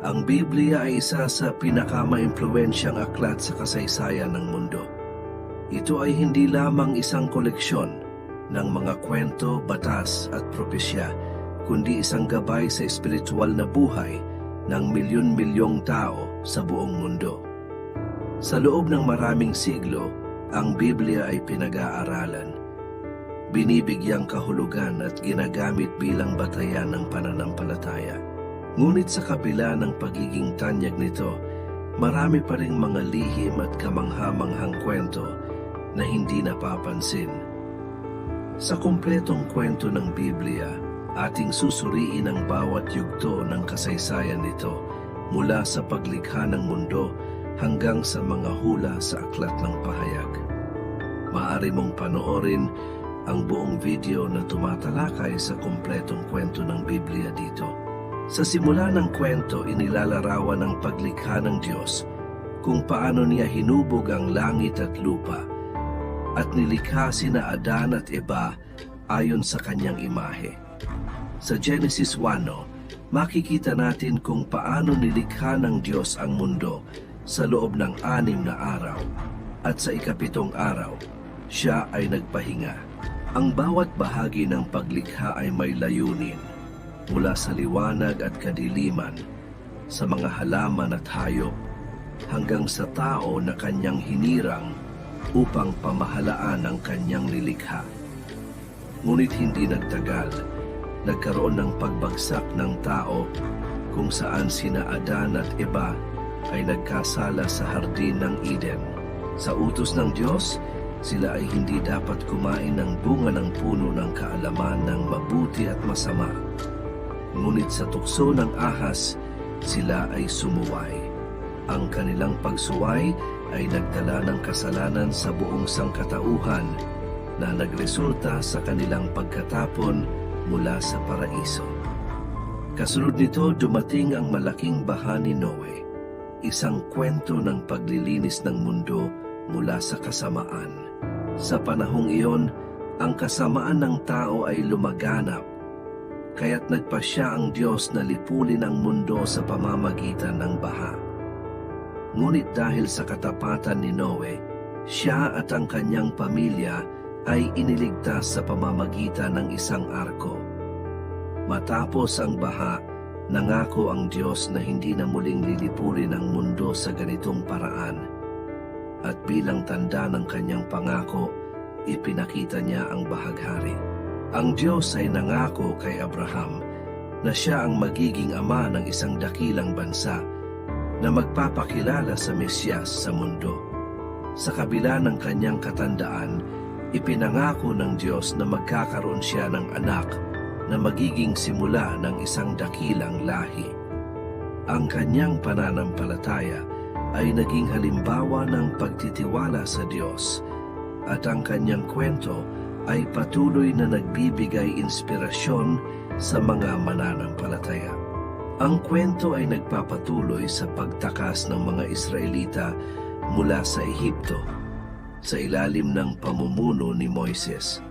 Ang Biblia ay isa sa pinakamaimpluwensyang aklat sa kasaysayan ng mundo. Ito ay hindi lamang isang koleksyon ng mga kwento, batas at propesya, kundi isang gabay sa espiritual na buhay ng milyon-milyong tao sa buong mundo. Sa loob ng maraming siglo, ang Biblia ay pinag-aaralan, binibigyang kahulugan at ginagamit bilang batayan ng pananampalataya. Ngunit sa kabila ng pagiging tanyag nito, marami pa ring mga lihim at kamangha-manghang kwento na hindi napapansin. Sa kumpletong kwento ng Biblia, ating susuriin ang bawat yugto ng kasaysayan nito mula sa paglikha ng mundo hanggang sa mga hula sa aklat ng pahayag. Maaari mong panoorin ang buong video na tumatalakay sa kumpletong kwento ng Biblia dito. Sa simula ng kwento, inilalarawan ang paglikha ng Diyos kung paano niya hinubog ang langit at lupa at nilikha sina Adan at Eva ayon sa kanyang imahe. Sa Genesis 1, makikita natin kung paano nilikha ng Diyos ang mundo sa loob ng 6 na araw at sa ika-7 araw, siya ay nagpahinga. Ang bawat bahagi ng paglikha ay may layunin, mula sa liwanag at kadiliman, sa mga halaman at hayop, hanggang sa tao na kanyang hinirang upang pamahalaan ang kanyang nilikha. Ngunit hindi nagtagal, nagkaroon ng pagbagsak ng tao kung saan sina Adan at Eva ay nagkasala sa hardin ng Eden. Sa utos ng Diyos, sila ay hindi dapat kumain ng bunga ng puno ng kaalaman ng mabuti at masama. Ngunit sa tukso ng ahas, sila ay sumuway. Ang kanilang pagsuway ay nagdala ng kasalanan sa buong sangkatauhan na nagresulta sa kanilang pagkatapon mula sa paraiso. Kasunod nito, dumating ang malaking baha ni Noe, isang kwento ng paglilinis ng mundo mula sa kasamaan. Sa panahong iyon, ang kasamaan ng tao ay lumaganap, kaya't nagpasya ang Diyos na lipulin ang mundo sa pamamagitan ng baha. Ngunit dahil sa katapatan ni Noe, siya at ang kanyang pamilya ay iniligtas sa pamamagitan ng isang arko. Matapos ang baha, nangako ang Diyos na hindi na muling lilipulin ang mundo sa ganitong paraan. At bilang tanda ng kanyang pangako, ipinakita niya ang bahaghari. Ang Diyos ay nangako kay Abraham na siya ang magiging ama ng isang dakilang bansa na magpapakilala sa Mesyas sa mundo. Sa kabila ng kanyang katandaan, ipinangako ng Diyos na magkakaroon siya ng anak na magiging simula ng isang dakilang lahi. Ang kanyang pananampalataya ay naging halimbawa ng pagtitiwala sa Diyos, at ang kanyang kwento ay patuloy na nagbibigay inspirasyon sa mga mananampalataya. Ang kwento ay nagpapatuloy sa pagtakas ng mga Israelita mula sa Ehipto sa ilalim ng pamumuno ni Moises.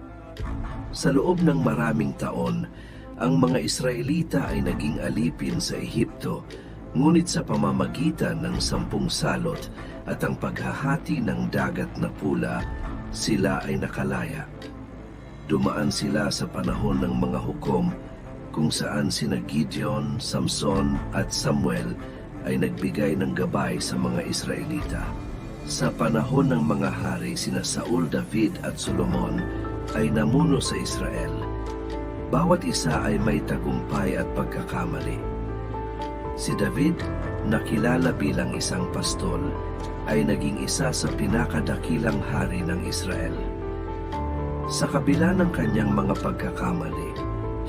Sa loob ng maraming taon, ang mga Israelita ay naging alipin sa Ehipto, ngunit sa pamamagitan ng 10 salot at ang paghahati ng dagat na pula, sila ay nakalaya. Dumaan sila sa panahon ng mga hukom kung saan sina Gideon, Samson at Samuel ay nagbigay ng gabay sa mga Israelita. Sa panahon ng mga hari, sina Saul, David at Solomon ay namuno sa Israel. Bawat isa ay may tagumpay at pagkakamali. Si David, na kilala bilang isang pastol, ay naging isa sa pinakadakilang hari ng Israel. Sa kabila ng kanyang mga pagkakamali,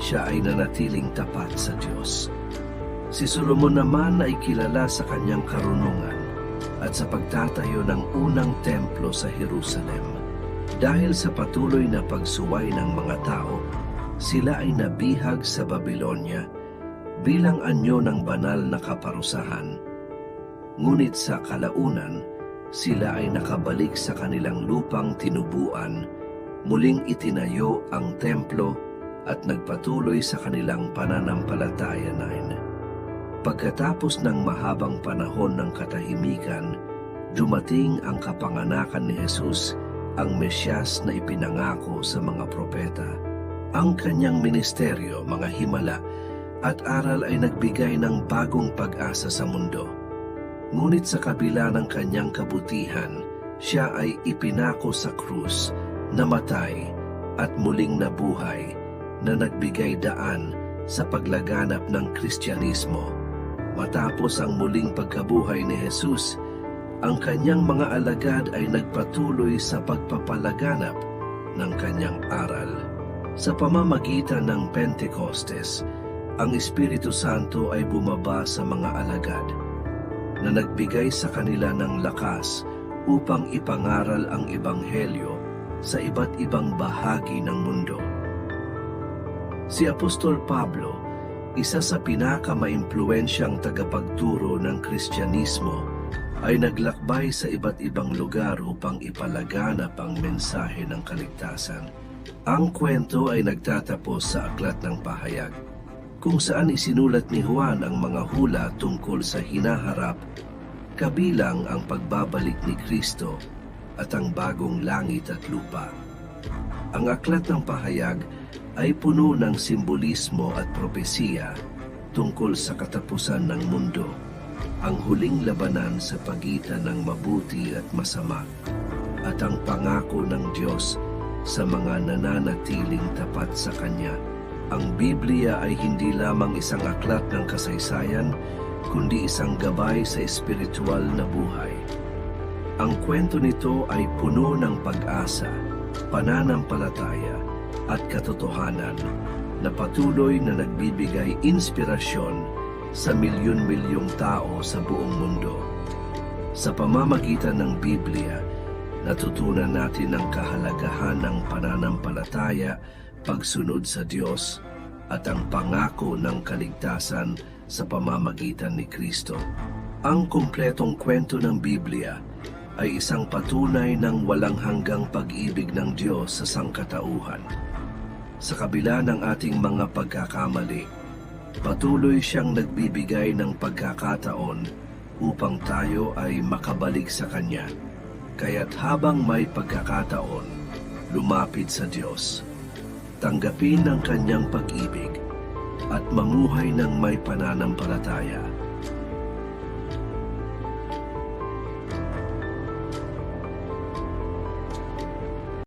siya ay nanatiling tapat sa Diyos. Si Solomon naman ay kilala sa kanyang karunungan at sa pagtatayo ng unang templo sa Jerusalem. Dahil sa patuloy na pagsuway ng mga tao, sila ay nabihag sa Babylonia bilang anyo ng banal na kaparusahan. Ngunit sa kalaunan, sila ay nakabalik sa kanilang lupang tinubuan, muling itinayo ang templo at nagpatuloy sa kanilang pananampalataya. Pagkatapos ng mahabang panahon ng katahimikan, dumating ang kapanganakan ni Jesus, ang Mesyas na ipinangako sa mga propeta. Ang kanyang ministeryo, mga himala at aral ay nagbigay ng bagong pag-asa sa mundo. Ngunit sa kabila ng kanyang kabutihan, siya ay ipinako sa krus, namatay at muling nabuhay na nagbigay daan sa paglaganap ng Kristyanismo. Matapos ang muling pagkabuhay ni Jesus, ang kanyang mga alagad ay nagpatuloy sa pagpapalaganap ng kanyang aral. Sa pamamagitan ng Pentecostes, ang Espiritu Santo ay bumaba sa mga alagad na nagbigay sa kanila ng lakas upang ipangaral ang Ebanghelyo sa iba't ibang bahagi ng mundo. Si Apostol Pablo, isa sa pinakamaimpluwensyang tagapagturo ng Kristyanismo, ay naglakbay sa iba't ibang lugar upang ipalaganap ang mensahe ng kaligtasan. Ang kwento ay nagtatapos sa Aklat ng Pahayag, kung saan isinulat ni Juan ang mga hula tungkol sa hinaharap, kabilang ang pagbabalik ni Kristo at ang bagong langit at lupa. Ang Aklat ng Pahayag ay puno ng simbolismo at propesiya tungkol sa katapusan ng mundo, ang huling labanan sa pagitan ng mabuti at masama, at ang pangako ng Diyos sa mga nananatiling tapat sa Kanya. Ang Biblia ay hindi lamang isang aklat ng kasaysayan, kundi isang gabay sa espiritual na buhay. Ang kwento nito ay puno ng pag-asa, pananampalataya, at katotohanan na patuloy na nagbibigay inspirasyon sa milyon-milyong tao sa buong mundo. Sa pamamagitan ng Biblia, natutunan natin ang kahalagahan ng pananampalataya, pagsunod sa Diyos, at ang pangako ng kaligtasan sa pamamagitan ni Kristo. Ang kumpletong kwento ng Biblia ay isang patunay ng walang hanggang pag-ibig ng Diyos sa sangkatauhan. Sa kabila ng ating mga pagkakamali, patuloy siyang nagbibigay ng pagkakataon upang tayo ay makabalik sa Kanya. Kaya't habang may pagkakataon, lumapit sa Diyos, tanggapin ang Kanyang pag-ibig at mamuhay ng may pananampalataya